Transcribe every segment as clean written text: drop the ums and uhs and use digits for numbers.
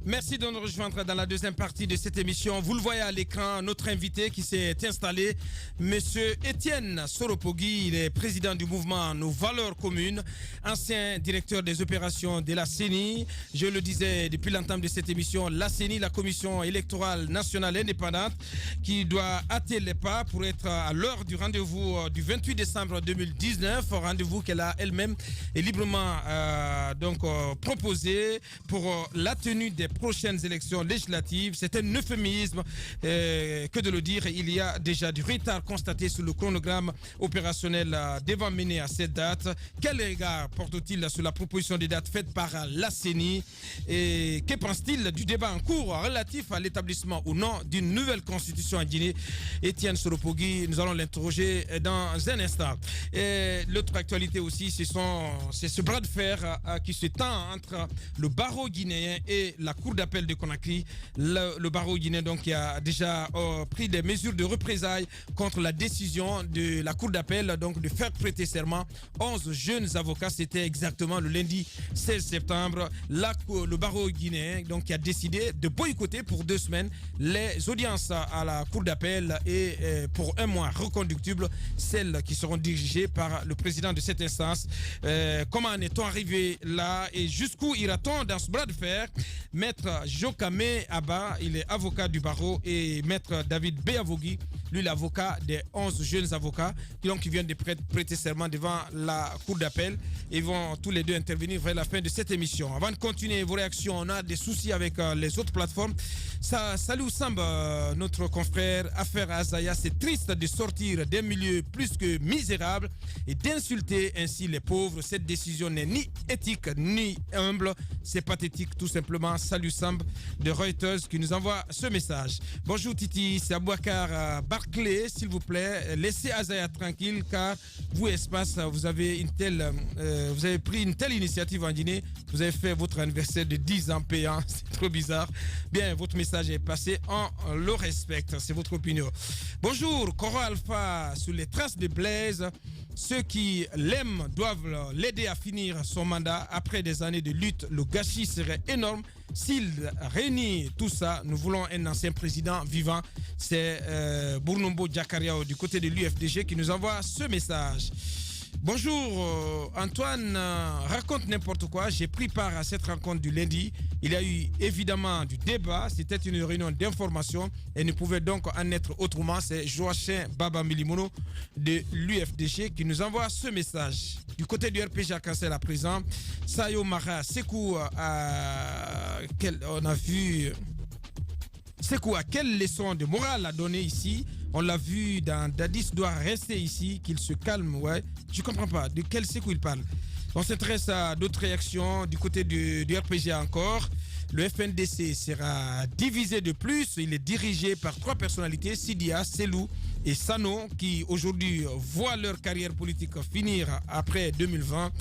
Merci de nous rejoindre dans la deuxième partie de cette émission. Vous le voyez à l'écran, notre invité qui s'est installé, Monsieur Étienne Soropogui, il est président du mouvement Nos Valeurs Communes, ancien directeur des opérations de la CENI. Je le disais depuis l'entame de cette émission, la CENI, la Commission électorale nationale indépendante, qui doit hâter les pas pour être à l'heure du rendez-vous du 28 décembre 2019, rendez-vous qu'elle a elle-même et librement proposé pour la tenue des prochaines élections législatives. C'est un euphémisme que de le dire. Il y a déjà du retard constaté sur le chronogramme opérationnel devant mener à cette date. Quel regard porte-t-il sur la proposition de date faite par la CENI et que pense-t-il du débat en cours relatif à l'établissement ou non d'une nouvelle constitution en Guinée? Étienne Soropogui, nous allons l'interroger dans un instant. Et l'autre actualité aussi, c'est ce bras de fer qui se tend entre le barreau guinéen et la Cour d'appel de Conakry. Le barreau guinéen donc qui a déjà pris des mesures de représailles contre la décision de la Cour d'appel donc de faire prêter serment 11 jeunes avocats. C'était exactement le lundi 16 septembre. Le barreau guinéen donc qui a décidé de boycotter pour 2 semaines les audiences à la Cour d'appel et pour 1 mois reconductibles, celles qui seront dirigées par le président de cette instance. Comment en est-on arrivé là et jusqu'où ira-t-on dans ce bras de fer? Maître Jokame Abba, il est avocat du barreau, et Maître David Béavogui, lui l'avocat des 11 jeunes avocats qui viennent de prêter serment devant la Cour d'appel. Ils vont tous les deux intervenir vers la fin de cette émission. Avant de continuer vos réactions, on a des soucis avec les autres plateformes. Salut Samba, notre confrère. Affaire Azaya, c'est triste de sortir d'un milieu plus que misérable et d'insulter ainsi les pauvres. Cette décision n'est ni éthique ni humble. C'est pathétique tout simplement. Salut Samb de Reuters qui nous envoie ce message. Bonjour Titi, c'est Abouakar Barclay, s'il vous plaît. Laissez Azaya tranquille car vous, Espace, vous avez pris une telle initiative en Guinée. Vous avez fait votre anniversaire de 10 ans payant. C'est trop bizarre. Bien, votre message est passé, on le respecte. C'est votre opinion. Bonjour, Coro Alpha, sur les traces de Blaise. Ceux qui l'aiment doivent l'aider à finir son mandat. Après des années de lutte, le gâchis serait énorme. S'il réunit tout ça, nous voulons un ancien président vivant. C'est Bournombo Diakariao du côté de l'UFDG qui nous envoie ce message. Bonjour Antoine, raconte n'importe quoi. J'ai pris part à cette rencontre du lundi. Il y a eu évidemment du débat. C'était une réunion d'information et ne pouvait donc en être autrement. C'est Joachim Baba Milimono de l'UFDG qui nous envoie ce message. Du côté du RPG à Cancel à présent, Sayo Mara Sekou on a vu Sekou à quelle leçon de morale a donné ici. On l'a vu dans Dadis doit rester ici, qu'il se calme. Ouais, je comprends pas de quel Sekou il parle. On s'intéresse à d'autres réactions du côté du RPG encore. Le FNDC sera divisé de plus. Il est dirigé par 3 personnalités, Sidia, Selou et Sano, qui aujourd'hui voient leur carrière politique finir après 2020.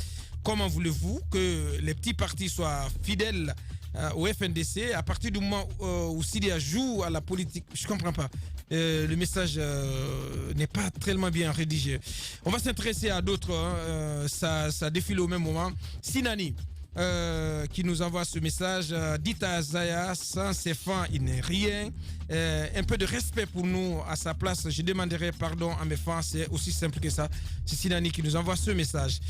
Comment voulez-vous que les petits partis soient fidèles au FNDC à partir du moment où Sidia joue à la politique? Je comprends pas. Le message n'est pas tellement bien rédigé. On va s'intéresser à d'autres. Ça défile au même moment. Sinani qui nous envoie ce message. Dites à Zaya, sans ses fans, il n'est rien. Un peu de respect pour nous à sa place. Je demanderai pardon à mes fans. C'est aussi simple que ça. C'est Sinani qui nous envoie ce message.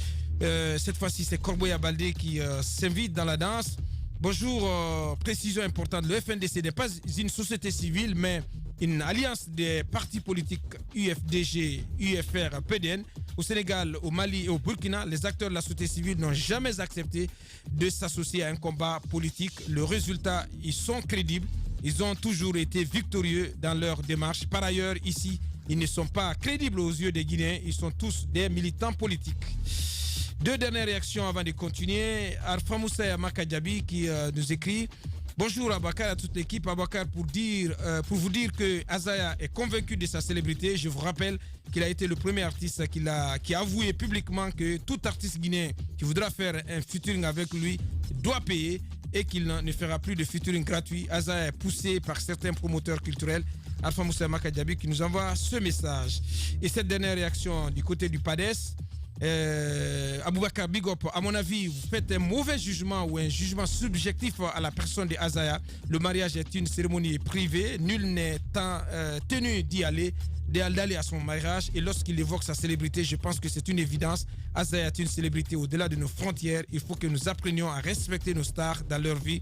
Cette fois-ci, c'est Corboya Baldé qui s'invite dans la danse. Bonjour, précision importante. Le FNDC n'est pas une société civile, mais une alliance des partis politiques UFDG, UFR, PDN. Au Sénégal, au Mali et au Burkina, les acteurs de la société civile n'ont jamais accepté de s'associer à un combat politique. Le résultat, ils sont crédibles. Ils ont toujours été victorieux dans leur démarche. Par ailleurs, ici, ils ne sont pas crédibles aux yeux des Guinéens. Ils sont tous des militants politiques. 2 dernières réactions avant de continuer. Arfa Moussa Makadjabi qui nous écrit: bonjour Abakar, à toute l'équipe. Abakar, pour vous dire que Azaya est convaincu de sa célébrité. Je vous rappelle qu'il a été le premier artiste qui a avoué publiquement que tout artiste guinéen qui voudra faire un featuring avec lui doit payer et qu'il ne fera plus de featuring gratuit. Azaya est poussé par certains promoteurs culturels. Alpha Moussa Makadjabi qui nous envoie ce message. Et cette dernière réaction du côté du PADES. Aboubakar Bigop, à mon avis, vous faites un mauvais jugement ou un jugement subjectif à la personne de Azaya. Le mariage est une cérémonie privée. Nul n'est tenu d'aller à son mariage. Et lorsqu'il évoque sa célébrité, je pense que c'est une évidence. Azaya est une célébrité au-delà de nos frontières. Il faut que nous apprenions à respecter nos stars dans leur vie.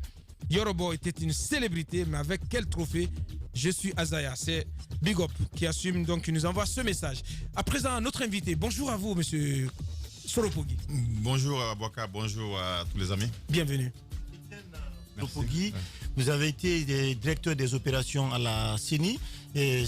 Yorobo était une célébrité, mais avec quel trophée? Je suis Azaya. C'est Big Up qui assume, donc qui nous envoie ce message. À présent, notre invité. Bonjour à vous, monsieur Soropogui. Bonjour Aboubakar, bonjour à tous les amis. Bienvenue. Soropogui, vous avez été directeur des opérations à la CENI. Et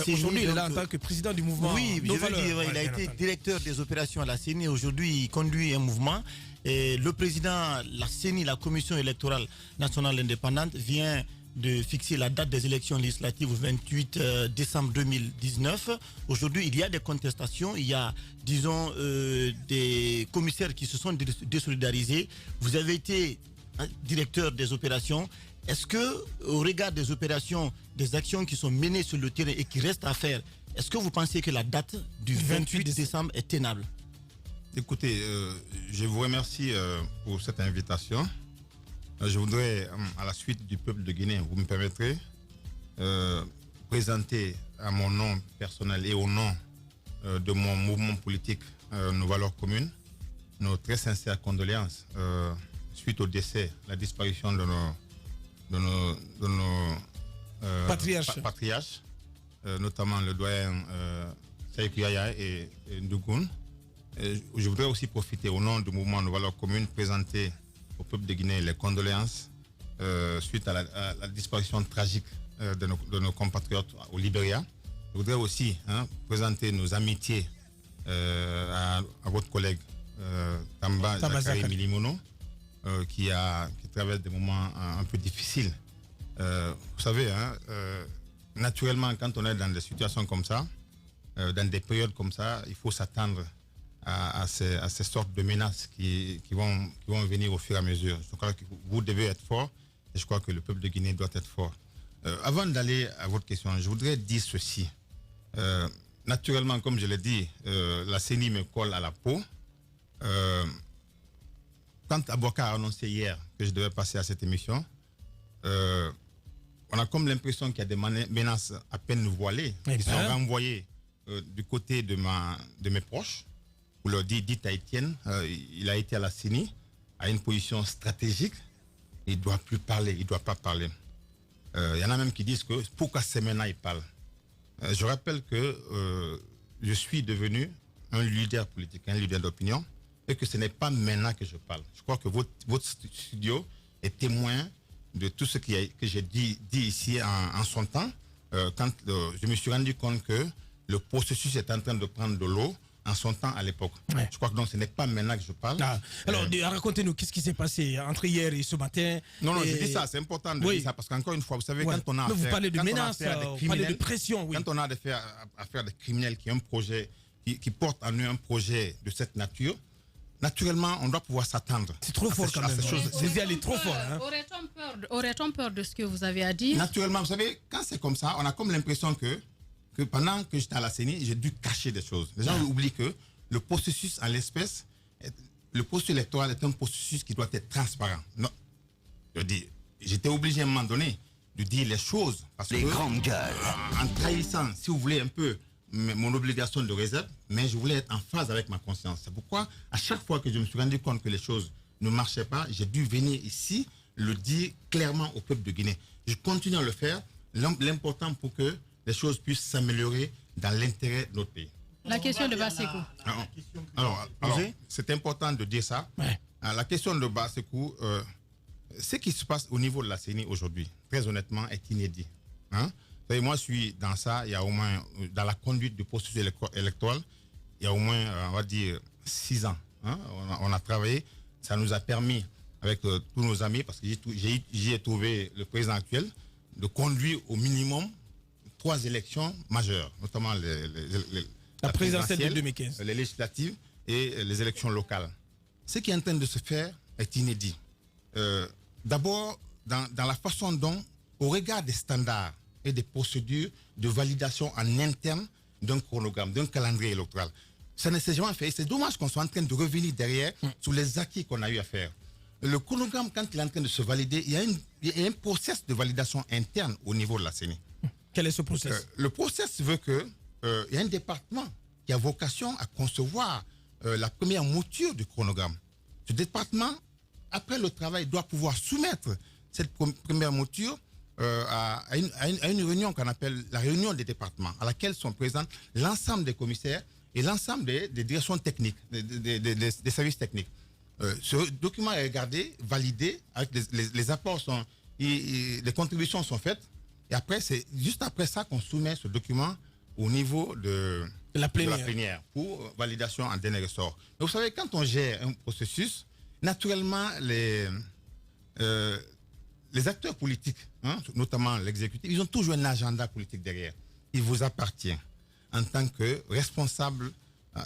aujourd'hui, il est là en tant que président du mouvement. Oui, je veux dire, il a été directeur des opérations à la CENI. Aujourd'hui, il conduit un mouvement. Et le président, la CENI, la Commission électorale nationale indépendante, vient de fixer la date des élections législatives au 28 décembre 2019. Aujourd'hui, il y a des contestations, il y a, disons, des commissaires qui se sont désolidarisés. Vous avez été directeur des opérations. Est-ce que, au regard des opérations, des actions qui sont menées sur le terrain et qui restent à faire, est-ce que vous pensez que la date du 28 décembre est tenable? Écoutez, je vous remercie pour cette invitation. Je voudrais, à la suite du peuple de Guinée, vous me permettrez, présenter à mon nom personnel et au nom de mon mouvement politique, nos valeurs communes, nos très sincères condoléances suite au décès, la disparition de nos patriarches, notamment le doyen Saïkou Yaya et Ndougoun. Je voudrais aussi profiter au nom du mouvement Nos Valeurs Communes, présenter au peuple de Guinée les condoléances suite à la disparition tragique de nos compatriotes au Libéria. Je voudrais aussi présenter nos amitiés à votre collègue Tamba Zakari Milimono, qui traverse des moments un peu difficiles. Vous savez, naturellement, quand on est dans des situations comme ça, dans des périodes comme ça, il faut s'attendre à ces sortes de menaces qui vont venir au fur et à mesure. Je crois que vous devez être fort et je crois que le peuple de Guinée doit être fort. Avant d'aller à votre question, je voudrais dire ceci. Naturellement, comme je l'ai dit, la CENI me colle à la peau. Quand Aboubakar a annoncé hier que je devais passer à cette émission, on a comme l'impression qu'il y a des menaces à peine voilées qui sont renvoyées du côté de mes proches. Pour leur dire, dites à Étienne, il a été à la CENI, à une position stratégique, il ne doit plus parler, il ne doit pas parler. Il y en a même qui disent que pourquoi c'est maintenant il parle. Je rappelle que je suis devenu un leader politique, un leader d'opinion, et que ce n'est pas maintenant que je parle. Je crois que votre studio est témoin de tout ce que j'ai dit ici en son temps, quand je me suis rendu compte que le processus est en train de prendre de l'eau en son temps à l'époque. Ouais. Je crois que donc ce n'est pas maintenant que je parle. Alors, racontez-nous, qu'est-ce qui s'est passé entre hier et ce matin? Non, je dis ça, c'est important de dire ça, parce qu'encore une fois, vous savez, quand on a vous parlez de menaces, vous parlez de pression, oui. Quand on a affaire à des criminels qui ont un projet, qui portent en eux un projet de cette nature, naturellement, on doit pouvoir s'attendre. C'est trop fort quand même. Vous y allez trop fort. Aurait-on peur de ce que vous avez à dire? Naturellement, vous savez, quand c'est comme ça, on a comme l'impression que pendant que j'étais à la CENI, j'ai dû cacher des choses. Les gens oublient que le processus en l'espèce, le processus électoral est un processus qui doit être transparent. Non. Je dis, j'étais obligé à un moment donné de dire les choses. Parce les grandes gueules. En trahissant, si vous voulez, un peu mon obligation de réserve, mais je voulais être en phase avec ma conscience. C'est pourquoi, à chaque fois que je me suis rendu compte que les choses ne marchaient pas, j'ai dû venir ici le dire clairement au peuple de Guinée. Je continue à le faire. L'important pour que les choses puissent s'améliorer dans l'intérêt de notre pays. La question de Basekou. Alors c'est important de dire ça. Ouais. La question de Basekou, ce qui se passe au niveau de la CENI aujourd'hui, très honnêtement, est inédit. Vous savez, moi, je suis dans ça, il y a au moins, dans la conduite du processus électoral, il y a au moins, on va dire, 6 ans. On a travaillé, ça nous a permis, avec tous nos amis, parce que j'y ai trouvé le président actuel, de conduire au minimum 3 élections majeures, notamment la présidentielle de 2015, les législatives et les élections locales. Ce qui est en train de se faire est inédit. D'abord, dans la façon dont, au regard des standards et des procédures de validation en interne d'un chronogramme, d'un calendrier électoral, Ça ne s'est jamais fait. C'est dommage qu'on soit en train de revenir derrière sur les acquis qu'on a eu à faire. Le chronogramme, quand il est en train de se valider, il y a un process de validation interne au niveau de la CENI. Quel est ce process? Le process veut que il y a un département qui a vocation à concevoir la première mouture du chronogramme. Ce département, après le travail, doit pouvoir soumettre cette première mouture à une réunion qu'on appelle la réunion des départements, à laquelle sont présents l'ensemble des commissaires et l'ensemble des directions techniques, des services techniques. Ce document est regardé, validé, avec les apports les contributions sont faites, et après, c'est juste après ça qu'on soumet ce document au niveau de la plénière pour validation en dernier ressort. Mais vous savez, quand on gère un processus, naturellement, les acteurs politiques, notamment l'exécutif, ils ont toujours un agenda politique derrière. Il vous appartient, en tant que responsable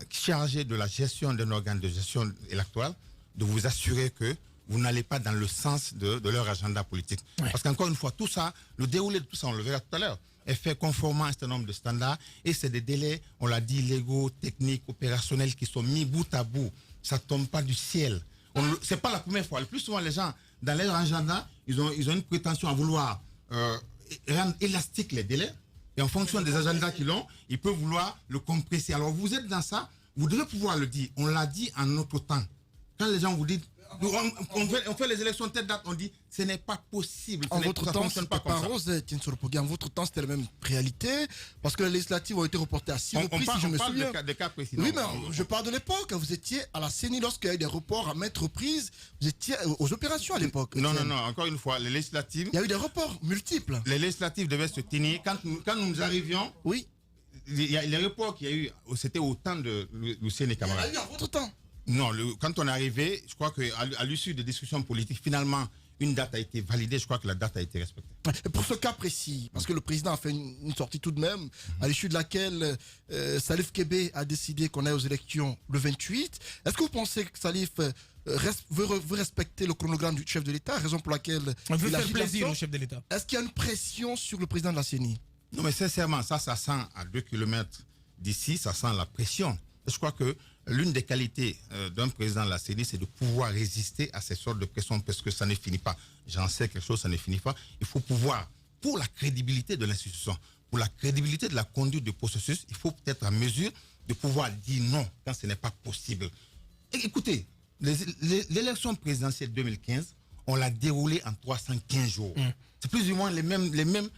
chargé de la gestion d'un organe de gestion électorale, de vous assurer que vous n'allez pas dans le sens de leur agenda politique. Ouais. Parce qu'encore une fois, tout ça, le déroulé de tout ça, on le verra tout à l'heure, est fait conformément à un certain nombre de standards, et c'est des délais, on l'a dit, légaux, techniques, opérationnels qui sont mis bout à bout. Ça ne tombe pas du ciel. C'est pas la première fois. Le plus souvent, les gens, dans leur agenda, ils ont une prétention à vouloir rendre élastique les délais, et en fonction des agendas qu'ils ont, ils peuvent vouloir le compresser. Alors vous êtes dans ça, vous devez pouvoir le dire. On l'a dit en notre temps. Quand les gens vous disent, on fait les élections de telle date, on dit, ce n'est pas possible. En votre temps, c'était pas rose, Tinsoropogi. En votre temps, c'était la même réalité, parce que les législatives ont été reportées à 6 reprises, si je me souviens. Des cas précis. Oui, mais je parle de l'époque. Vous étiez à la CENI lorsqu'il y a eu des reports à maintes reprises. Vous étiez aux opérations à l'époque. Non. Encore une fois, les législatives. Il y a eu des reports multiples. Les législatives devaient se tenir. Quand nous arrivions. Oui. Il y a les reports qu'il y a eu, c'était au temps de Lucien Camara. Il y a eu en votre temps. Non, quand on est arrivé, je crois qu'à l'issue des discussions politiques, finalement, une date a été validée. Je crois que la date a été respectée. Et pour ce cas précis, parce que le président a fait une sortie tout de même, à l'issue de laquelle Salif Kébé a décidé qu'on aille aux élections le 28. Est-ce que vous pensez que Salif veut respecter le chronogramme du chef de l'État, raison pour laquelle il veut faire plaisir au chef de l'État? Est-ce qu'il y a une pression sur le président de la CENI? Non, mais sincèrement, ça sent à 2 km d'ici, ça sent la pression. Je crois que l'une des qualités d'un président de la CENI, c'est de pouvoir résister à ces sortes de pressions, parce que ça ne finit pas. J'en sais quelque chose, ça ne finit pas. Il faut pouvoir, pour la crédibilité de l'institution, pour la crédibilité de la conduite du processus, il faut peut-être en mesure de pouvoir dire non quand ce n'est pas possible. Et écoutez, l'élection présidentielle 2015, on l'a déroulée en 315 jours. C'est plus ou moins les mêmes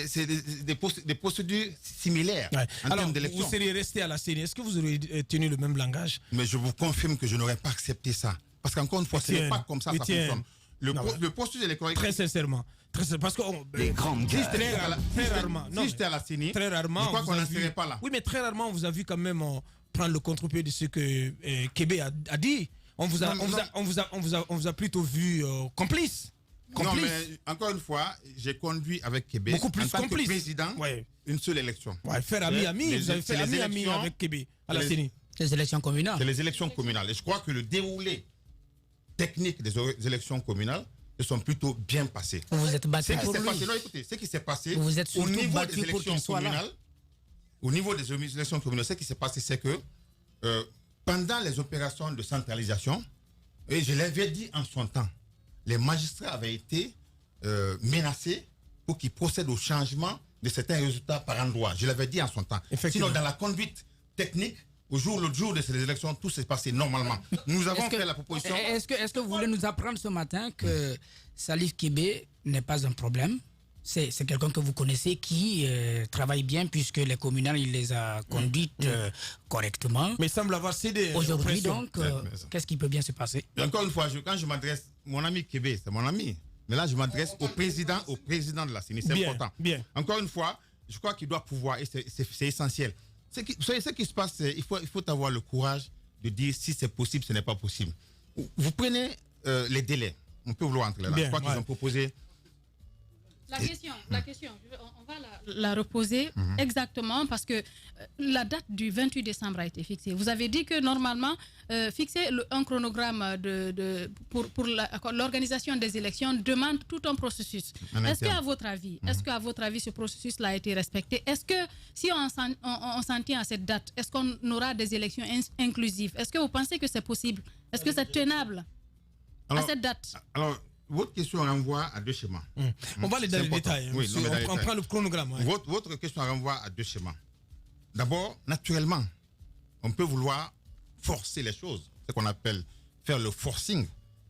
c'est des procédures similaires en termes d'élection. Vous seriez resté à la CENI, est-ce que vous auriez tenu le même langage? Mais je vous confirme que je n'aurais pas accepté ça. Parce qu'encore une fois, ce n'est pas comme ça que ça fonctionne. Le processus électoral... Très sincèrement. Parce que les grandes guerres. Très rarement. Si j'étais à la CENI, très rarement, je crois qu'on n'en serait pas là. Oui, mais très rarement, on vous a vu quand même prendre le contre-pied de ce que Kébé a dit. On vous a plutôt vu complice. Non, mais encore une fois, j'ai conduit avec Kébé beaucoup plus en tant complice. Que président une seule élection. Ouais, faire ami-ami, vous avez fait ami-ami avec Kébé à la CENI. Les élections communales. C'est les élections communales. Et je crois que le déroulé technique des élections communales se sont plutôt bien passées. Vous vous êtes battu pour lui. Non, écoutez, ce qui s'est passé vous êtes au niveau battu des élections communales, au niveau des élections communales, ce qui s'est passé, c'est que pendant les opérations de centralisation, et je l'avais dit en son temps, les magistrats avaient été menacés pour qu'ils procèdent au changement de certains résultats par endroit. Je l'avais dit en son temps. Sinon, dans la conduite technique, l'autre jour de ces élections, tout s'est passé normalement. Nous avons fait la proposition. Est-ce que vous voulez nous apprendre ce matin que Salif Kébé n'est pas un problème? C'est quelqu'un que vous connaissez qui travaille bien, puisque les communales, il les a conduites correctement. Mais il semble avoir cédé. Aujourd'hui, donc, qu'est-ce qui peut bien se passer? Et encore une fois, quand je m'adresse, mon ami Kébé, c'est mon ami. Mais là, je m'adresse au président de la CENI. C'est important. Bien. Encore une fois, je crois qu'il doit pouvoir, et c'est essentiel. Vous savez, ce qui se passe, il faut avoir le courage de dire si c'est possible, ce n'est pas possible. Vous prenez les délais. On peut vouloir entrer là. Je crois qu'ils ont proposé La question, on va la reposer exactement parce que la date du 28 décembre a été fixée. Vous avez dit que normalement, fixer un chronogramme pour l'organisation des élections demande tout un processus. Est-ce qu'à votre avis, ce processus-là a été respecté? Est-ce que si on s'en tient à cette date, est-ce qu'on aura des élections inclusives? Est-ce que vous pensez que c'est possible? Est-ce que c'est tenable à cette date? Alors, votre question renvoie à deux schémas. On va aller dans les détails. Oui, on prend le chronogramme. Ouais. Votre question renvoie à deux schémas. D'abord, naturellement, on peut vouloir forcer les choses, ce qu'on appelle faire le forcing.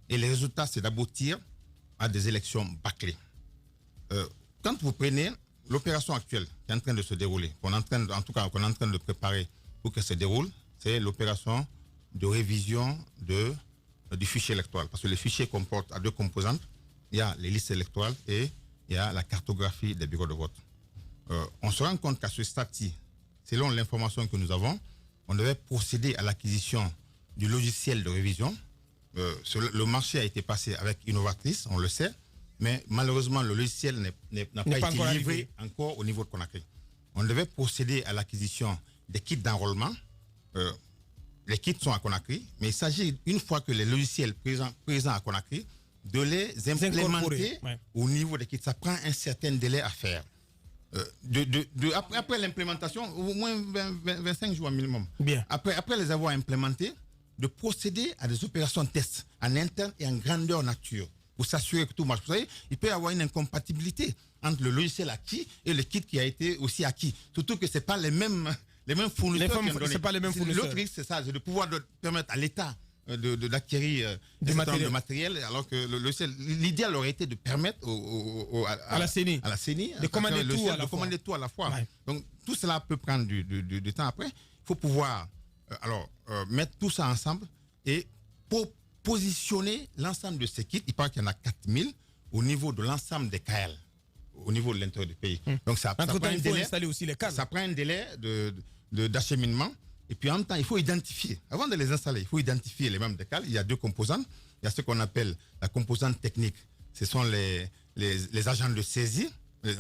Et le résultat, c'est d'aboutir à des élections bâclées. Quand vous prenez l'opération actuelle qui est en train de se dérouler, qu'on est en train de préparer pour qu'elle se déroule, c'est l'opération de révision du fichier électoral. Parce que le fichier comporte à deux composantes. Il y a les listes électorales et il y a la cartographie des bureaux de vote. On se rend compte qu'à ce stade-ci, selon l'information que nous avons, on devait procéder à l'acquisition du logiciel de révision. Le marché a été passé avec Innovatrice, on le sait, mais malheureusement, le logiciel n'a pas été livré encore au niveau de Conakry. On devait procéder à l'acquisition des kits d'enrôlement. Les kits sont à Conakry, mais il s'agit, une fois que les logiciels présents à Conakry, de les implémenter au niveau des kits. Ça prend un certain délai à faire. Après l'implémentation, au moins 25 jours minimum. Bien. Après les avoir implémentés, de procéder à des opérations tests en interne et en grandeur nature pour s'assurer que tout marche. Vous savez, il peut y avoir une incompatibilité entre le logiciel acquis et le kit qui a été aussi acquis. Surtout que ce n'est pas les mêmes fournisseurs qui ont donné. C'est pas les mêmes fournisseurs. L'autre risque, c'est ça, c'est de pouvoir permettre à l'État d'acquérir du matériel, alors que le logiciel, l'idéal aurait été de permettre à la CENI de commander tout à la fois. Ouais. Donc tout cela peut prendre du temps après. Il faut pouvoir mettre tout ça ensemble et pour positionner l'ensemble de ces kits. Il paraît qu'il y en a 4000 au niveau de l'ensemble des KL, au niveau de l'intérieur du pays. Donc ça prend un délai. Installer aussi les câbles. Ça prend un délai d'acheminement. Et puis en même temps, il faut identifier. Avant de les installer, il faut identifier les membres des CAL. Il y a deux composantes. Il y a ce qu'on appelle la composante technique. Ce sont les agents de saisie.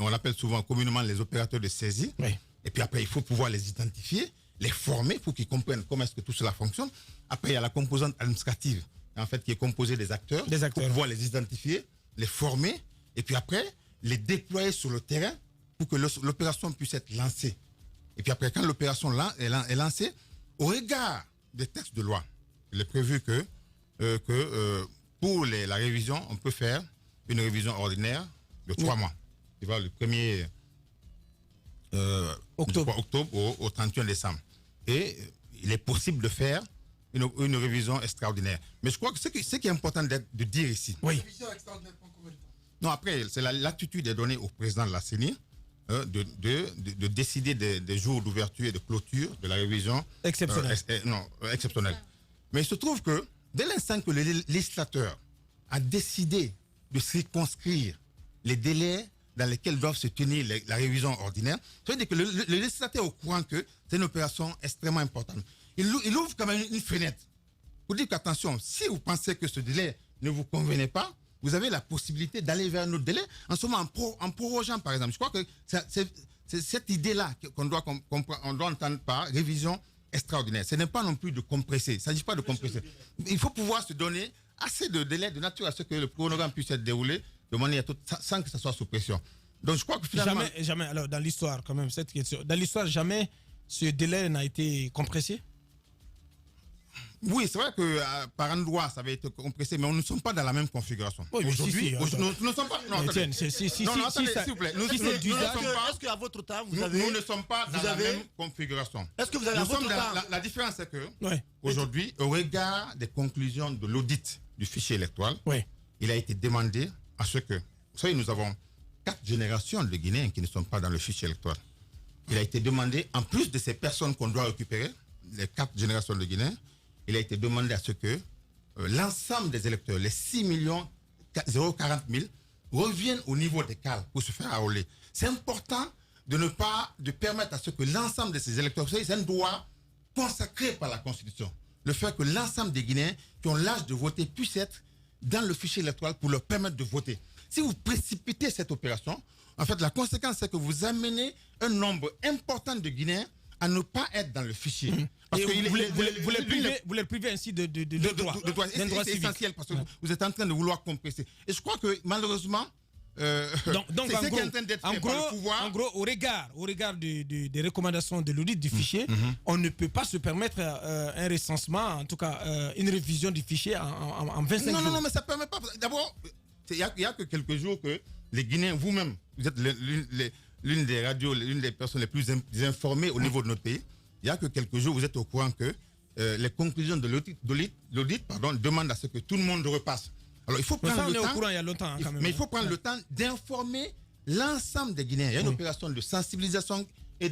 On l'appelle souvent communément les opérateurs de saisie. Oui. Et puis après, il faut pouvoir les identifier, les former pour qu'ils comprennent comment est-ce que tout cela fonctionne. Après, il y a la composante administrative, en fait, qui est composée des acteurs. Pour pouvoir les identifier, les former. Et puis après, les déployer sur le terrain pour que l'opération puisse être lancée. Et puis après, quand l'opération est lancée, au regard des textes de loi, il est prévu que pour la révision, on peut faire une révision ordinaire de 3 mois. Tu vois, le 1er octobre au 31 décembre. Et il est possible de faire une révision extraordinaire. Mais je crois que ce qui est important de dire ici. Oui. Non, après, c'est l'attitude est donnée au président de la CENI. De décider des jours d'ouverture et de clôture de la révision exceptionnelle. Mais il se trouve que dès l'instant que le législateur a décidé de circonscrire les délais dans lesquels doivent se tenir la révision ordinaire, ça veut dire que le législateur est au courant que c'est une opération extrêmement importante. Il ouvre quand même une fenêtre pour dire qu'attention, si vous pensez que ce délai ne vous convenait pas, vous avez la possibilité d'aller vers un autre délai, en ce moment en prorogeant, par exemple. Je crois que c'est cette idée-là qu'on doit entendre par révision extraordinaire. Ce n'est pas non plus de compresser. Il ne s'agit pas de compresser. Il faut pouvoir se donner assez de délai de nature à ce que le chronogramme puisse être déroulé de manière sans que ça soit sous pression. Donc je crois que finalement... Jamais, alors dans l'histoire quand même, cette question. Dans l'histoire, jamais ce délai n'a été compressé? Oui, c'est vrai que par endroit, ça avait été compressé, mais nous ne sommes pas dans la même configuration. Oui, aujourd'hui, nous ne sommes pas... Non, attendez. S'il vous plaît. Est-ce qu'à votre temps, vous avez... Nous ne sommes pas dans la même configuration. Est-ce que vous avez à votre temps... La différence, c'est que aujourd'hui, au regard des conclusions de l'audit du fichier électoral, il a été demandé à ce que... Vous savez, nous avons 4 générations de Guinéens qui ne sont pas dans le fichier électoral. Il a été demandé, en plus de ces personnes qu'on doit récupérer, les 4 générations de Guinéens, il a été demandé à ce que l'ensemble des électeurs, les 6 040 000, reviennent au niveau des CAL pour se faire enrôler. C'est important de permettre à ce que l'ensemble de ces électeurs, c'est un droit consacré par la Constitution, le fait que l'ensemble des Guinéens qui ont l'âge de voter puissent être dans le fichier électoral pour leur permettre de voter. Si vous précipitez cette opération, en fait, la conséquence, c'est que vous amenez un nombre important de Guinéens à ne pas être dans le fichier. Parce Et que vous les privez ainsi de droit. C'est essentiel parce que vous êtes en train de vouloir compresser. Et je crois que malheureusement, donc c'est ce qui est en train d'être fait par le pouvoir. En gros, au regard des recommandations de l'audit du fichier, on ne peut pas se permettre un recensement, en tout cas une révision du fichier en 25 jours. Non, mais ça ne permet pas. D'abord, il n'y a que quelques jours que les Guinéens, vous-même, vous êtes l'une des radios, l'une des personnes les plus informées au niveau de notre pays. Il n'y a que quelques jours, vous êtes au courant que les conclusions de l'audit demandent à ce que tout le monde repasse. Alors, il faut prendre le temps. Au courant il y a longtemps, quand même. Mais il faut prendre le temps d'informer l'ensemble des Guinéens. Il y a une opération de sensibilisation et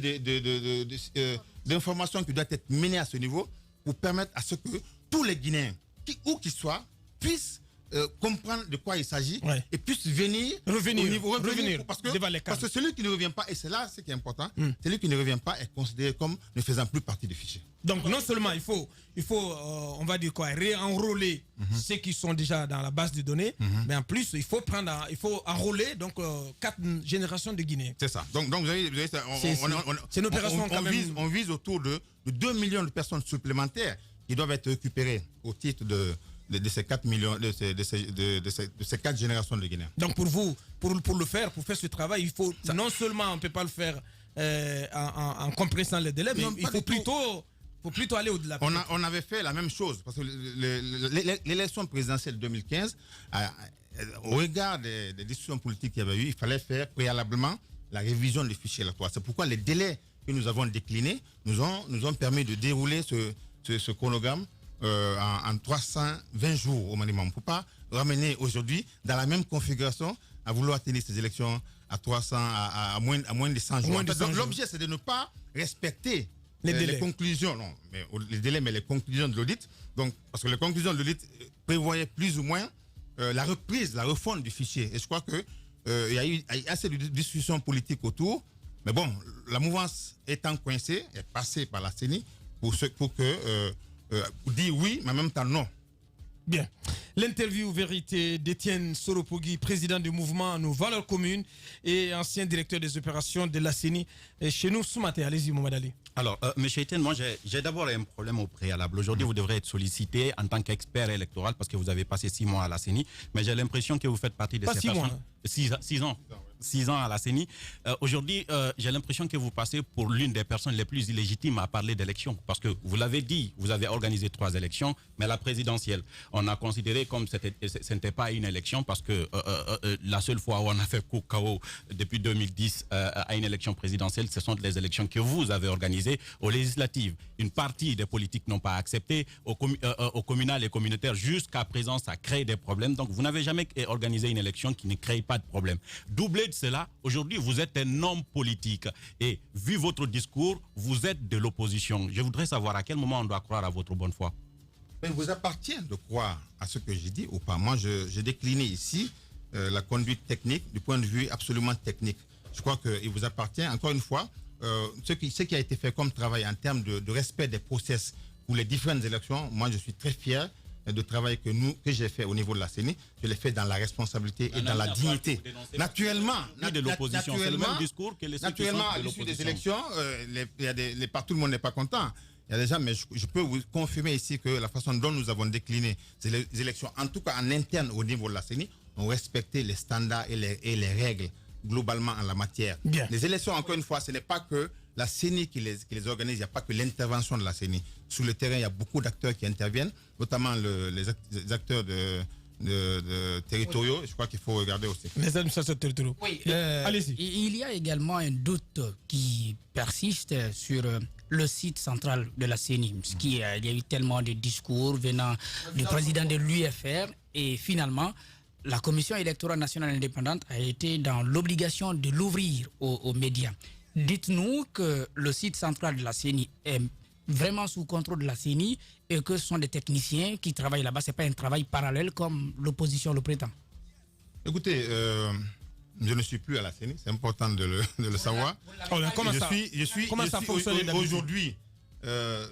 d'information qui doit être menée à ce niveau pour permettre à ce que tous les Guinéens, où qu'ils soient, puissent comprendre de quoi il s'agit et puissent revenir parce que celui qui ne revient pas, et c'est là ce qui est important, celui qui ne revient pas est considéré comme ne faisant plus partie du fichier. Donc non seulement il faut on va dire quoi, réenrôler ceux qui sont déjà dans la base de données, mais en plus il faut enrôler donc 4 générations de Guinéens. C'est ça. Donc vous avez c'est une opération on vise autour de 2 millions de personnes supplémentaires qui doivent être récupérées au titre de ces 4 millions, de ces 4 générations de Guinéens. Donc pour vous, pour faire ce travail, il faut non seulement on ne peut pas le faire en compressant les délais, mais il faut plutôt aller au-delà. On avait fait la même chose parce que l'élection présidentielle 2015, au regard des discussions politiques qu'il y avait eu, il fallait faire préalablement la révision du fichier électoral. C'est pourquoi les délais que nous avons déclinés nous ont permis de dérouler ce chronogramme en 320 jours au minimum. On ne peut pas ramener aujourd'hui dans la même configuration à vouloir tenir ces élections à 300, à moins de 100 jours. Donc l'objet, c'est de ne pas respecter les conclusions, mais les conclusions de l'audit. Donc, parce que les conclusions de l'audit prévoyaient plus ou moins la reprise, la refonte du fichier. Et je crois que il y a eu assez de discussions politiques autour. Mais bon, la mouvance étant coincée, est passée par la CENI pour dire oui, mais en même temps non. Bien. L'interview vérité d'Étienne Soropogui, président du mouvement Nos Valeurs Communes et ancien directeur des opérations de la CENI. Chez nous ce matin, allez-y, Mohamed Ali. Alors, M. Étienne, moi j'ai d'abord un problème au préalable. Aujourd'hui, vous devrez être sollicité en tant qu'expert électoral parce que vous avez passé 6 mois à la CENI, mais j'ai l'impression que vous faites partie de ces personnes. 6 ans. 6 ans à la CENI. Aujourd'hui, j'ai l'impression que vous passez pour l'une des personnes les plus illégitimes à parler d'élections. Parce que vous l'avez dit, vous avez organisé 3 élections, mais la présidentielle, on a considéré comme ce n'était pas une élection parce que la seule fois où on a fait coup KO depuis 2010 à une élection présidentielle, ce sont les élections que vous avez organisées aux législatives. Une partie des politiques n'ont pas accepté, au communal et communautaire, jusqu'à présent, ça crée des problèmes. Donc, vous n'avez jamais organisé une élection qui ne crée pas de problème. Doublé de cela, aujourd'hui, vous êtes un homme politique et vu votre discours, vous êtes de l'opposition. Je voudrais savoir à quel moment on doit croire à votre bonne foi. Il vous appartient de croire à ce que j'ai dit ou pas. Moi, j'ai décliné ici la conduite technique du point de vue absolument technique. Je crois qu'il vous appartient, encore une fois, ce qui a été fait comme travail en termes de respect des process pour les différentes élections. Moi, je suis très fier de travail que j'ai fait au niveau de la CENI. Je l'ai fait dans la responsabilité et dans la dignité. Naturellement, de l'opposition, c'est le même discours que les naturellement, à l'issue des élections, tout le monde n'est pas content. Il y a des gens, mais je peux vous confirmer ici que la façon dont nous avons décliné ces élections, en tout cas en interne au niveau de la CENI, ont respecté les standards et les règles globalement en la matière. Bien. Les élections, encore une fois, ce n'est pas que la CENI qui les organise, il n'y a pas que l'intervention de la CENI. Sur le terrain, il y a beaucoup d'acteurs qui interviennent, notamment les acteurs territoriaux. Je crois qu'il faut regarder aussi. Les administrations territoriaux. Oui, allez-y. Il y a également un doute qui persiste sur le site central de la CENI. Il y a eu tellement de discours venant du président de l'UFR et finalement, la Commission électorale nationale indépendante a été dans l'obligation de l'ouvrir aux médias. Dites-nous que le site central de la CENI est vraiment sous contrôle de la CENI et que ce sont des techniciens qui travaillent là-bas. Ce n'est pas un travail parallèle comme l'opposition le prétend. Écoutez, je ne suis plus à la CENI, c'est important de le savoir. Comment ça fonctionne aujourd'hui?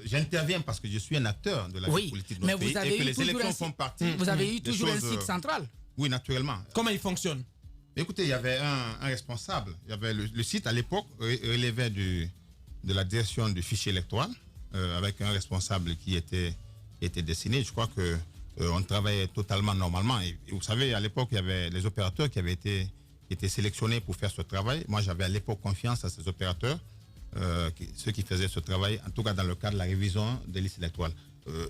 J'interviens parce que je suis un acteur de la vie politique de notre pays et que les élections font partie. Vous avez eu toujours un site central? Oui, naturellement. Comment il fonctionne? Écoutez, il y avait un responsable. Il y avait le site, à l'époque, relevait de la direction du fichier électoral, avec un responsable qui était désigné. Je crois que on travaillait totalement normalement. Et vous savez, à l'époque, il y avait les opérateurs qui étaient sélectionnés pour faire ce travail. Moi, j'avais à l'époque confiance à ces opérateurs, ceux qui faisaient ce travail, en tout cas dans le cadre de la révision des listes électorales.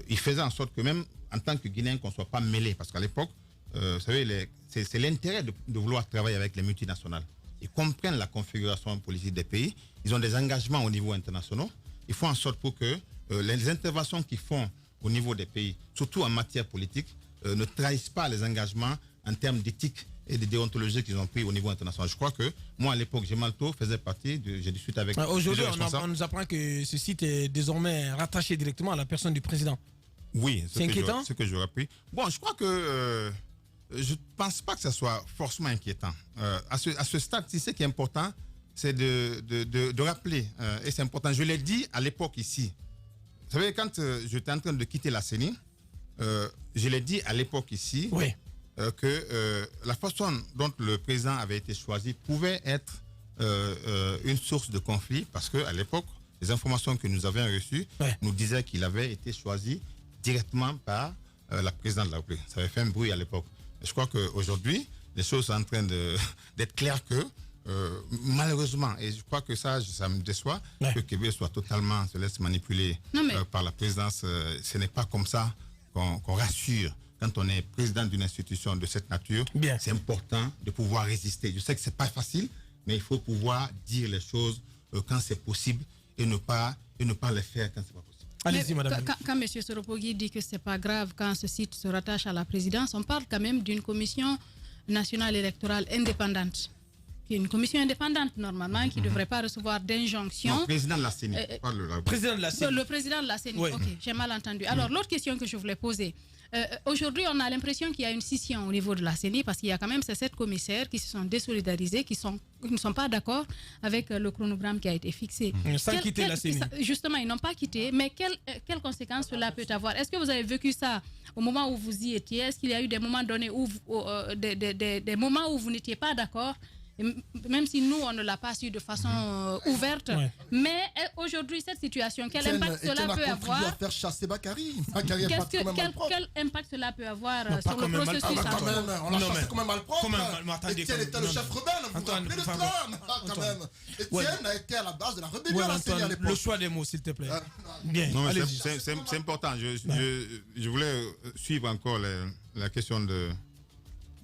Ils faisaient en sorte que même en tant que Guinéens, qu'on ne soit pas mêlés. Parce qu'à l'époque, vous savez, c'est l'intérêt de vouloir travailler avec les multinationales. Ils comprennent la configuration politique des pays. Ils ont des engagements au niveau international. Ils font en sorte pour que les interventions qu'ils font au niveau des pays, surtout en matière politique, ne trahissent pas les engagements en termes d'éthique et de déontologie qu'ils ont pris au niveau international. Je crois que moi, à l'époque, Gemalto faisait partie j'ai discuté avec... Aujourd'hui, on nous apprend que ce site est désormais rattaché directement à la personne du président. Oui, c'est inquiétant. Ce que j'aurais pris. Bon, je crois que je ne pense pas que ce soit forcément inquiétant. À ce stade, ce qui est important, c'est de rappeler, et c'est important, je l'ai dit à l'époque ici. Vous savez, quand j'étais en train de quitter la CENI, je l'ai dit à l'époque ici, oui. Que la façon dont le président avait été choisi pouvait être une source de conflit, parce qu'à l'époque, les informations que nous avions reçues nous disaient qu'il avait été choisi directement par la présidente de la République. Ça avait fait un bruit à l'époque. Je crois qu'aujourd'hui, les choses sont en train d'être claires que, malheureusement, et je crois que ça me déçoit, que Kébé se laisse manipuler par la présidence. Ce n'est pas comme ça qu'on rassure. Quand on est président d'une institution de cette nature, c'est important de pouvoir résister. Je sais que ce n'est pas facile, mais il faut pouvoir dire les choses quand c'est possible et ne pas les faire quand ce n'est pas possible. Allez-y, madame. Quand M. Soropogui dit que ce n'est pas grave quand ce site se rattache à la présidence, on parle quand même d'une commission nationale électorale indépendante. Qui est une commission indépendante, normalement, qui ne devrait pas recevoir d'injonction. Non, président de la CENI. Président de la CENI. Le président de la CENI, oui. Ok, j'ai mal entendu. Alors, l'autre question que je voulais poser. Aujourd'hui, on a l'impression qu'il y a une scission au niveau de la CENI parce qu'il y a quand même ces 7 commissaires qui se sont désolidarisés, qui ne sont pas d'accord avec le chronogramme qui a été fixé. Sans quitter la CENI. Justement, ils n'ont pas quitté, mais quelles conséquences cela peut avoir? Est-ce que vous avez vécu ça au moment où vous y étiez? Est-ce qu'il y a eu des moments donnés où des moments où vous n'étiez pas d'accord? Même si nous, on ne l'a pas su de façon ouverte. Mais aujourd'hui, cette situation, quel impact cela peut avoir? À faire chasser Bakary. Quel impact cela peut avoir sur le processus? On l'a chassé comme un malpropre. Étienne était le chef rebelle. Vous vous rappelez de cela? Étienne a été à la base de la rébellion à l'époque. Le choix des mots, s'il te plaît. Bien. C'est important. Je voulais suivre encore la question de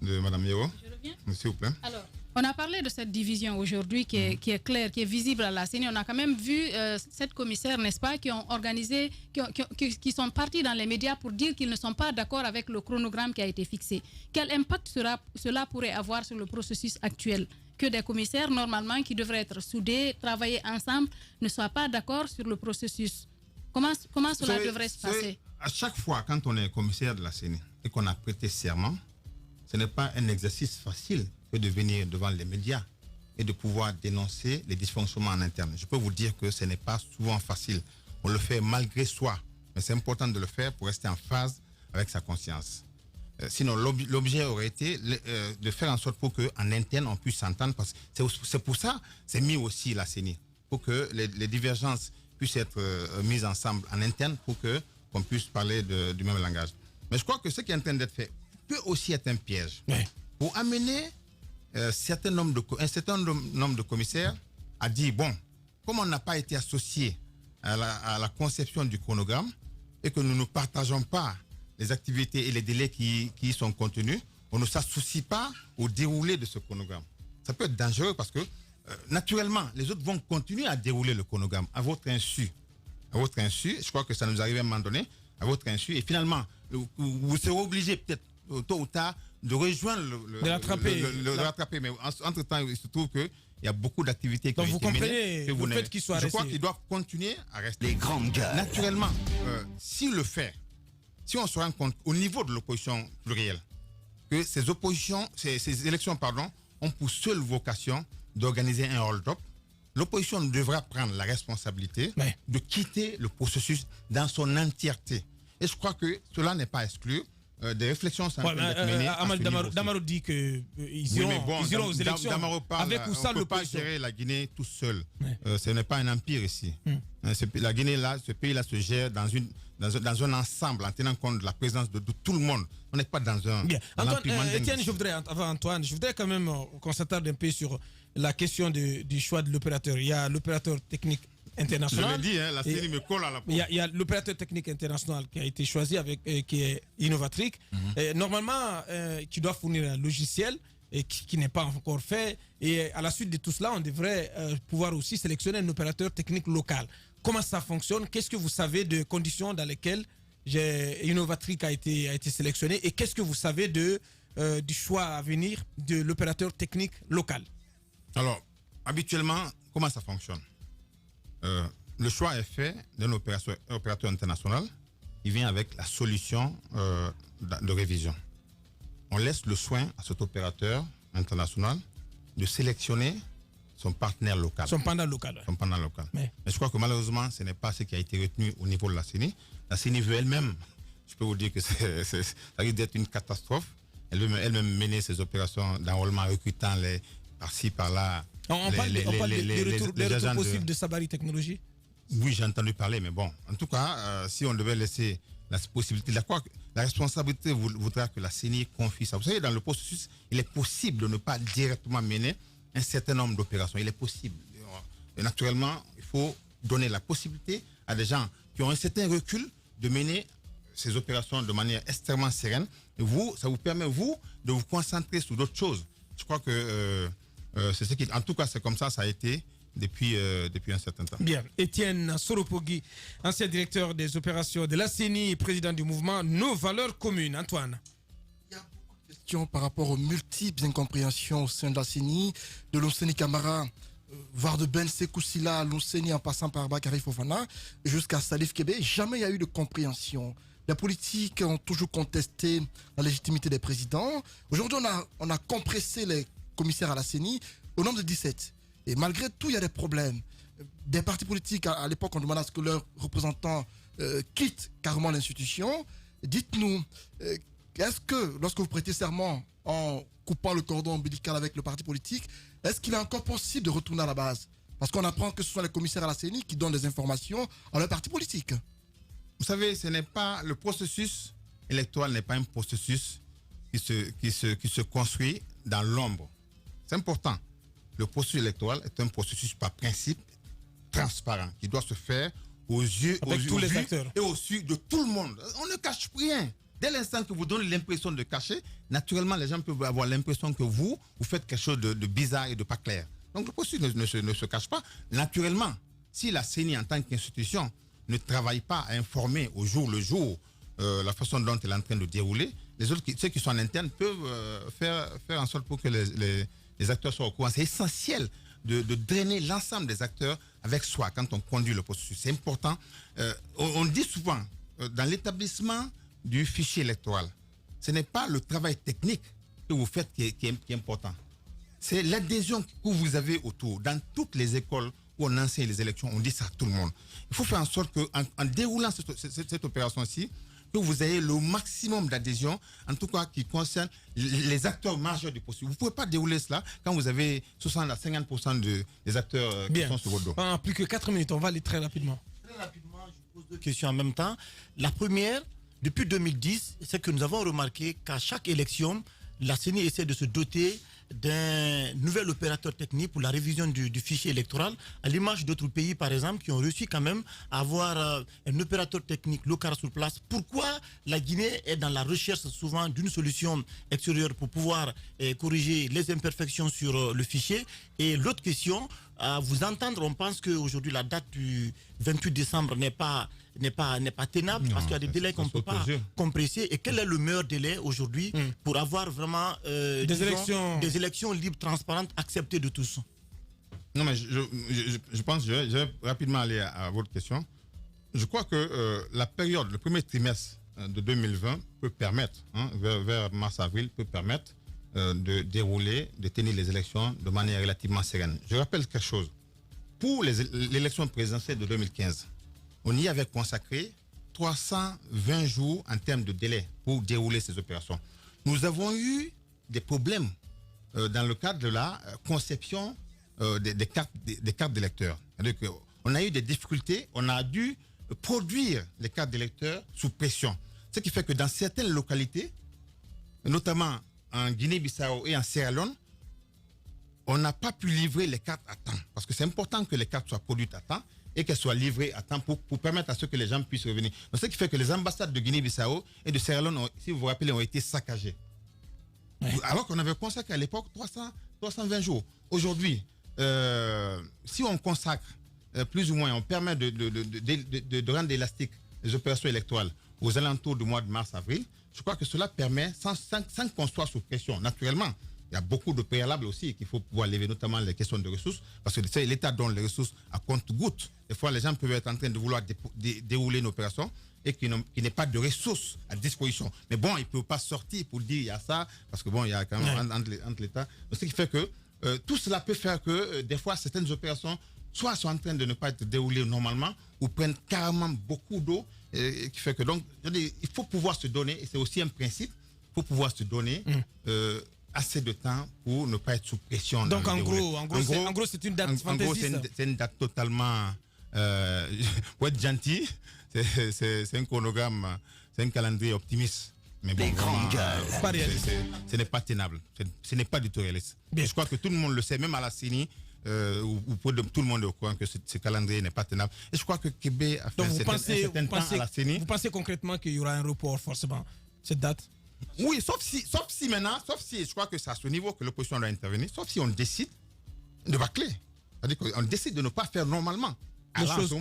Mme Yero. Je reviens. S'il vous plaît. Alors, on a parlé de cette division aujourd'hui qui est claire, qui est visible à la CENI. On a quand même vu 7 commissaires, n'est-ce pas, qui ont organisé, qui sont partis dans les médias pour dire qu'ils ne sont pas d'accord avec le chronogramme qui a été fixé. Quel impact cela pourrait avoir sur le processus actuel? Que des commissaires, normalement, qui devraient être soudés, travailler ensemble, ne soient pas d'accord sur le processus. Comment cela devrait se passer? À chaque fois, quand on est commissaire de la CENI et qu'on a prêté serment, ce n'est pas un exercice facile que de venir devant les médias et de pouvoir dénoncer les dysfonctionnements en interne. Je peux vous dire que ce n'est pas souvent facile. On le fait malgré soi, mais c'est important de le faire pour rester en phase avec sa conscience. Sinon, l'objet aurait été de faire en sorte pour qu'en interne, on puisse s'entendre. Parce que c'est pour ça c'est mis aussi la CENI, pour que les divergences puissent être mises ensemble en interne pour qu'on puisse parler du même langage. Mais je crois que ce qui est en train d'être fait peut aussi être un piège. Pour amener un certain nombre de commissaires à dire, bon, comme on n'a pas été associé à la conception du chronogramme et que nous ne partageons pas les activités et les délais qui y sont contenus, on ne s'associe pas au déroulé de ce chronogramme. Ça peut être dangereux parce que, naturellement, les autres vont continuer à dérouler le chronogramme à votre insu. À votre insu, je crois que ça nous arrive à un moment donné, à votre insu, et finalement, vous serez obligé peut-être tôt ou tard de rejoindre de rattraper. Mais entre-temps, il se trouve qu'il y a beaucoup d'activités qui ont été menées. Donc vous comprenez le fait qu'ils soient restés. Je crois qu'ils doivent continuer à rester. Les grandes gueules. Naturellement, si on se rend compte au niveau de l'opposition plurielle que ces élections ont pour seule vocation d'organiser un hold-up, l'opposition devra prendre la responsabilité de quitter le processus dans son entièreté. Et je crois que cela n'est pas exclu. des réflexions sont en train d'être menées. Amal Damaro dit qu'ils iront aux élections avec ou sans l'opposition. On ne peut pas gérer la Guinée tout seul. Ce n'est pas un empire ici. La Guinée, ce pays-là se gère dans un ensemble, en tenant compte de la présence de tout le monde. On n'est pas dans un... Bien. Étienne, je voudrais quand même qu'on s'attarde un peu sur la question du choix de l'opérateur. Il y a l'opérateur technique international. Je l'ai dit, la série me colle à la peau. Il y a l'opérateur technique international qui a été choisi, qui est Innovatric. Normalement, qui doit fournir un logiciel qui n'est pas encore fait. Et à la suite de tout cela, on devrait pouvoir aussi sélectionner un opérateur technique local. Comment ça fonctionne? Qu'est-ce que vous savez de conditions dans lesquelles Innovatric a été sélectionné? Et qu'est-ce que vous savez du choix à venir de l'opérateur technique local? Alors, habituellement, comment ça fonctionne? Le choix est fait d'un opérateur international. Il vient avec la solution de révision. On laisse le soin à cet opérateur international de sélectionner son partenaire local. Son pendant local. Mais je crois que malheureusement, ce n'est pas ce qui a été retenu au niveau de la CENI. La CENI veut elle-même, je peux vous dire que ça risque d'être une catastrophe. Elle veut elle-même mener ses opérations d'enrôlement recrutant par-ci, par-là. On parle des retours possibles de Sabari Technologies? Oui, j'ai entendu parler, mais bon, en tout cas, si on devait laisser la possibilité, la responsabilité voudra que la CENI confie ça. Vous savez, dans le processus, il est possible de ne pas directement mener un certain nombre d'opérations. Il est possible. Et naturellement, il faut donner la possibilité à des gens qui ont un certain recul de mener ces opérations de manière extrêmement sereine. Et ça vous permet, de vous concentrer sur d'autres choses. Je crois que c'est ce qui... En tout cas, c'est comme ça a été depuis un certain temps. Bien. Étienne Soropogui, ancien directeur des opérations de la CENI, président du mouvement Nos Valeurs Communes. Antoine. Il y a beaucoup de questions par rapport aux multiples incompréhensions au sein de la CENI, de l'Onseni Camara, voire de Ben Sekoussila, l'Onseni en passant par Bakary Fofana, jusqu'à Salif Kébé. Jamais il y a eu de compréhension. Les politiques ont toujours contesté la légitimité des présidents. Aujourd'hui, on a compressé les commissaires à la CENI au nombre de 17. Et malgré tout, il y a des problèmes. Des partis politiques, à l'époque, on demandait à ce que leurs représentants quittent carrément l'institution. Dites-nous, est-ce que, lorsque vous prêtez serment en coupant le cordon ombilical avec le parti politique, est-ce qu'il est encore possible de retourner à la base? Parce qu'on apprend que ce sont les commissaires à la CENI qui donnent des informations à leur parti politique. Vous savez, le processus électoral n'est pas un processus qui se construit dans l'ombre. C'est important. Le processus électoral est un processus par principe transparent qui doit se faire aux yeux, avec tous les acteurs et aux yeux de tout le monde. On ne cache rien. Dès l'instant que vous donnez l'impression de cacher, naturellement, les gens peuvent avoir l'impression que vous faites quelque chose de bizarre et de pas clair. Donc le processus ne se cache pas. Naturellement, si la CENI en tant qu'institution ne travaille pas à informer au jour le jour la façon dont elle est en train de dérouler, ceux qui sont en interne peuvent faire en sorte pour que les acteurs soient au courant. C'est essentiel de drainer l'ensemble des acteurs avec soi quand on conduit le processus. C'est important. On dit souvent, dans l'établissement du fichier électoral, ce n'est pas le travail technique que vous faites qui est important. C'est l'adhésion que vous avez autour. Dans toutes les écoles où on enseigne les élections, on dit ça à tout le monde. Il faut faire en sorte qu'en déroulant cette opération-ci, que vous ayez le maximum d'adhésion, en tout cas qui concerne les acteurs majeurs du processus. Vous ne pouvez pas dérouler cela quand vous avez 60 à 50% des acteurs qui sont sur votre dos. En plus que 4 minutes, on va aller très rapidement. Très rapidement, je pose deux questions en même temps. La première, depuis 2010, c'est que nous avons remarqué qu'à chaque élection, la CENI essaie de se doter d'un nouvel opérateur technique pour la révision du fichier électoral, à l'image d'autres pays, par exemple, qui ont réussi quand même à avoir un opérateur technique local sur place. Pourquoi la Guinée est dans la recherche souvent d'une solution extérieure pour pouvoir corriger les imperfections sur le fichier? Et l'autre question, à vous entendre, on pense qu'aujourd'hui la date du 28 décembre n'est pas tenable, parce qu'il y a des délais qu'on ne peut pas compresser. Et quel est le meilleur délai aujourd'hui pour avoir vraiment des élections libres, transparentes, acceptées de tous? Non, mais je pense, je vais rapidement aller à votre question. Je crois que la période, le premier trimestre de 2020 peut permettre, vers mars-avril, peut permettre de dérouler, de tenir les élections de manière relativement sereine. Je rappelle quelque chose. Pour l'élection présidentielle de 2015, on y avait consacré 320 jours en termes de délai pour dérouler ces opérations. Nous avons eu des problèmes dans le cadre de la conception des cartes d'électeurs. C'est-à-dire qu'on a eu des difficultés, on a dû produire les cartes d'électeurs sous pression. Ce qui fait que dans certaines localités, notamment en Guinée-Bissau et en Sierra Leone, on n'a pas pu livrer les cartes à temps. Parce que c'est important que les cartes soient produites à temps et qu'elles soient livrées à temps pour permettre à ce que les gens puissent revenir. Donc, ce qui fait que les ambassades de Guinée-Bissau et de Sierra Leone, si vous vous rappelez, ont été saccagées. Ouais. Alors qu'on avait consacré à l'époque 320 jours. Aujourd'hui, si on consacre plus ou moins, on permet de rendre élastique les opérations électorales aux alentours du mois de mars-avril, je crois que cela permet, sans qu'on soit sous pression, naturellement, il y a beaucoup de préalables aussi qu'il faut pouvoir lever, notamment les questions de ressources, parce que l'État donne les ressources à compte-gouttes. Des fois, les gens peuvent être en train de vouloir dérouler une opération et qu'il n'ait pas de ressources à disposition. Mais bon, il ne peut pas sortir pour dire il y a ça, parce que bon, il y a quand même entre l'État. Ce qui fait que tout cela peut faire que des fois, certaines opérations soit sont en train de ne pas être déroulées normalement ou prennent carrément beaucoup d'eau, qui fait que donc, il faut pouvoir se donner, et c'est aussi un principe, il faut pouvoir se donner assez de temps pour ne pas être sous pression. Donc en gros, c'est une date fantaisiste. C'est une date totalement, pour être gentil, c'est un chronogramme, c'est un calendrier optimiste. Mais bon, ce n'est pas tenable, ce n'est pas du tout réaliste. Je crois que tout le monde le sait, même à la CENI, tout le monde est au courant que ce calendrier n'est pas tenable. Et je crois que Québec a fait un certain temps à la CENI. Vous pensez concrètement qu'il y aura un report forcément, cette date? Oui, sauf si je crois que c'est à ce niveau que l'opposition doit intervenir, sauf si on décide de bâcler. C'est-à-dire qu'on décide de ne pas faire normalement. Alors, en ce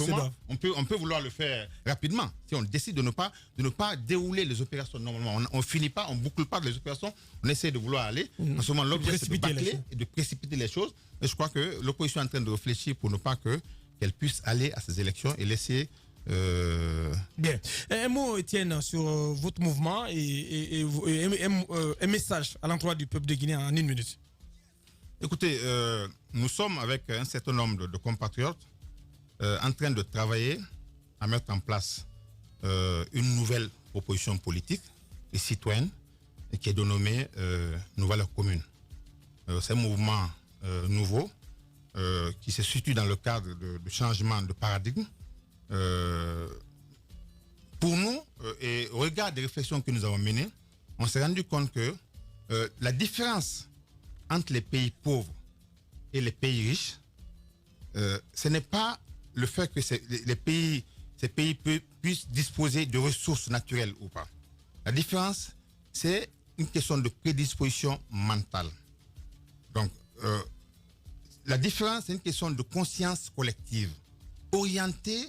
moment, on peut vouloir le faire rapidement. Si on décide de ne pas dérouler les opérations normalement, on finit pas, on boucle pas les opérations, on essaie de vouloir aller. En ce moment, l'objet c'est de bâcler et de précipiter les choses. Et je crois que l'opposition est en train de réfléchir pour ne pas qu'elle puisse aller à ces élections et laisser. Bien. Un mot, Étienne, sur votre mouvement et un message à l'endroit du peuple de Guinée en 1 minute. Écoutez, nous sommes avec un certain nombre de compatriotes en train de travailler à mettre en place une nouvelle proposition politique et citoyenne et qui est dénommée Nos valeurs communes. C'est un mouvement nouveau qui se situe dans le cadre de changement de paradigme. Pour nous, et au regard des réflexions que nous avons menées, on s'est rendu compte que la différence entre les pays pauvres et les pays riches, ce n'est pas le fait que ces pays puissent disposer de ressources naturelles ou pas. La différence, c'est une question de prédisposition mentale. Donc, la différence, c'est une question de conscience collective, orientée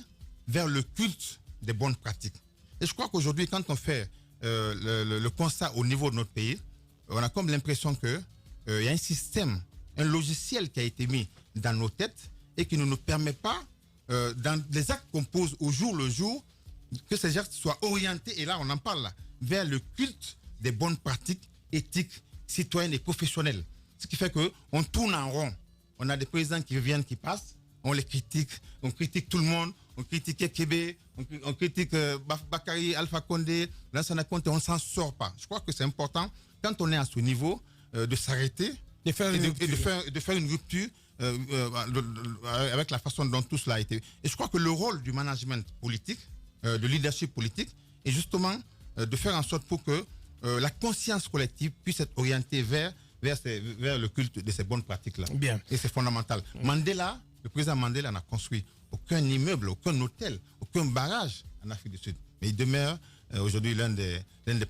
vers le culte des bonnes pratiques. Et je crois qu'aujourd'hui, quand on fait le constat au niveau de notre pays, on a comme l'impression que il y a un système, un logiciel qui a été mis dans nos têtes et qui ne nous permet pas, dans les actes qu'on pose au jour le jour, que ces actes soient orientés, et là on en parle là, vers le culte des bonnes pratiques éthiques, citoyennes et professionnelles. Ce qui fait qu'on tourne en rond. On a des présidents qui reviennent, qui passent, on les critique, on critique tout le monde, on critique Québec, on critique Bakary, Alpha Condé, Lansana Conté, on ne s'en sort pas. Je crois que c'est important, quand on est à ce niveau, de s'arrêter de faire une rupture avec la façon dont tout cela a été. Et je crois que le rôle du management politique, de leadership politique, est justement de faire en sorte pour que la conscience collective puisse être orientée vers le culte de ces bonnes pratiques-là. Bien. Et c'est fondamental. Le président Mandela n'a construit aucun immeuble, aucun hôtel, aucun barrage en Afrique du Sud. Mais il demeure aujourd'hui l'un des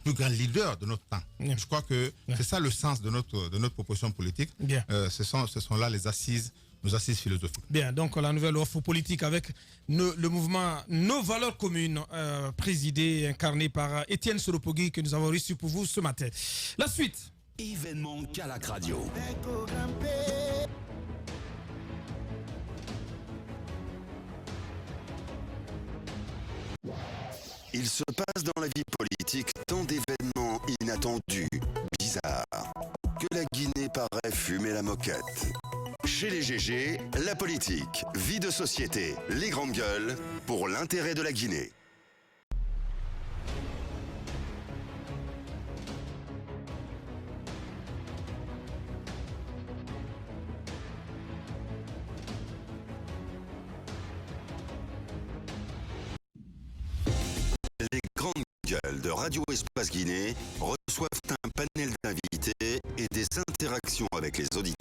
plus grands leaders de notre temps. Bien. Je crois que c'est ça le sens de notre proposition politique. Bien. Ce sont là nos assises philosophiques. Bien, donc la nouvelle offre politique avec le mouvement Nos valeurs communes, présidé et incarné par Étienne Soropogui, que nous avons reçu pour vous ce matin. La suite. Événement Kallax Radio. Il se passe dans la vie politique tant d'événements inattendus, bizarres, que la Guinée paraît fumer la moquette. Chez les GG, la politique, vie de société, les grandes gueules, pour l'intérêt de la Guinée. de Radio Espace Guinée reçoivent un panel d'invités et des interactions avec les auditeurs.